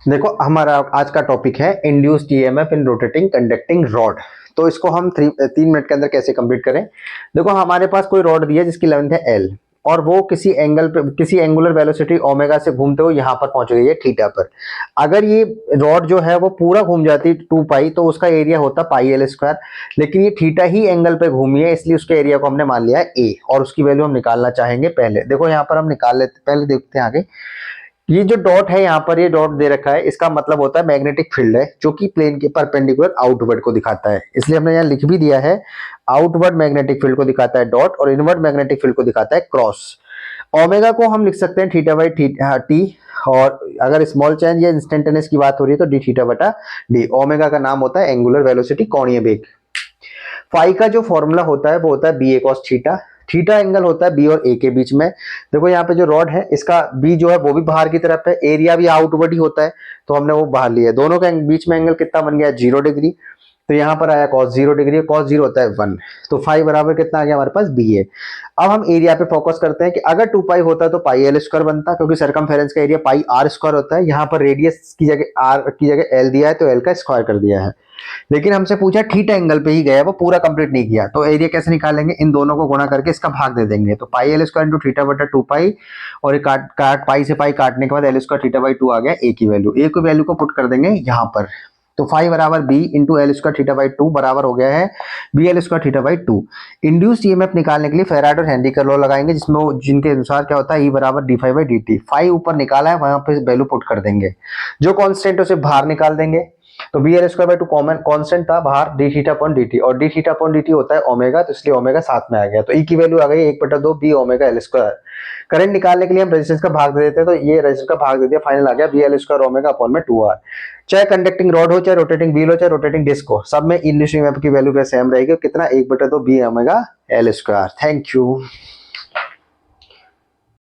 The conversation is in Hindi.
देखो हमारा आज का टॉपिक है induced EMF in rotating conducting rod. तो इसको हम 3 मिनट के अंदर कैसे कंप्लीट करें। देखो हमारे पास कोई रॉड दिया जिसकी लेंथ है एल और वो किसी एंगल पे किसी एंगुलर वेलोसिटी ओमेगा से घूमते हुए यहाँ पर पहुंच गई है थीटा पर। अगर ये रॉड जो है वो पूरा घूम जाती 2 पाई तो उसका एरिया होता पाई एल स्क्वायर। लेकिन ये थीटा ही एंगल पे घूमी है इसलिए उसके एरिया को हमने मान लिया है ए और उसकी वैल्यू हम निकालना चाहेंगे। पहले देखो यहाँ पर हम निकाल लेते, पहले देखते हैं आगे। ये जो डॉट है यहाँ पर, ये डॉट दे रखा है, इसका मतलब होता है मैग्नेटिक फील्ड है जो कि प्लेन के परपेंडिकुलर आउटवर्ड को दिखाता है, इसलिए हमने यहाँ लिख भी दिया है आउटवर्ड मैग्नेटिक फील्ड को दिखाता है डॉट और इनवर्ड मैग्नेटिक फील्ड को दिखाता है क्रॉस। ओमेगा को हम लिख सकते हैं थीटा बाई टी और अगर स्मॉल चेंज या इंस्टेंटेनियस की बात हो रही है तो डी थीटा बटा डी। ओमेगा का नाम होता है एंगुलर वेलोसिटी, कोणीय वेग। फाई का जो फॉर्मूला होता है वो होता है बी ए कॉस थीटा। थीटा एंगल होता है बी और ए के बीच में। देखो यहाँ पे जो रॉड है इसका बी जो है वो भी बाहर की तरफ है, एरिया भी आउटवर्ड ही होता है तो हमने वो बाहर लिया है। दोनों के बीच में एंगल कितना बन गया 0 डिग्री, तो यहाँ पर आया cos 0 डिग्री, cos 0 होता है 1, तो फाई बराबर कितना आ गया हमारे पास बी है। अब हम एरिया पे फोकस करते हैं कि अगर 2 पाई होता तो पाई एल स्क्वायर बनता, क्योंकि सरकमफेरेंस का एरिया पाई आर स्क्वायर होता है। यहाँ पर रेडियस की जगह आर की जगह एल दिया है तो एल का स्क्वायर कर दिया है। लेकिन हमसे पूछा थीटा एंगल पे ही गया, वो पूरा कंप्लीट नहीं किया, तो एरिया कैसे निकालेंगे, इन दोनों को गुणा करके इसका भाग दे देंगे। तो pi L square into theta बटा 2 पाई और ये काट पाई से पाई काटने के बाद एल स्क्वायर थीटा बाई 2 आ गया ए की वैल्यू। ए की वैल्यू को पुट कर देंगे यहाँ पर, तो फाई बराबर B into L square theta by 2 बराबर हो गया है B L square theta by 2। Induced EMF निकालने के लिए फेराडे और हेनरी का लॉ लगाएंगे जिसमें जिनके अनुसार क्या होता है ई बराबर D phi by D T. Phi ऊपर निकाला है वहां पे वैल्यू पुट कर देंगे, जो कांस्टेंट उसे बाहर निकाल देंगे। तो B L square by 2 common constant था बाहर, D theta upon D T, और D theta upon D T होता है ओमेगा, तो इसलिए ओमेगा साथ में आ गया। तो ई की वैल्यू आ गई 1/2 B omega L square. Current निकालने के लिए हम रेजिस्टेंस का भाग दे देते हैं, तो ये रेजिस्टेंस का भाग दे दिया, फाइनल आ गया B L square omega upon में 2 आर। चाहे कंडक्टिंग रॉड हो, चाहे रोटेटिंग व्हील हो, चाहे रोटेटिंग डिस्क हो, सब में इंड्यूस्ड ईएमएफ की वैल्यू सेम रहेगी, कितना 1/2 B omega L square. Thank you.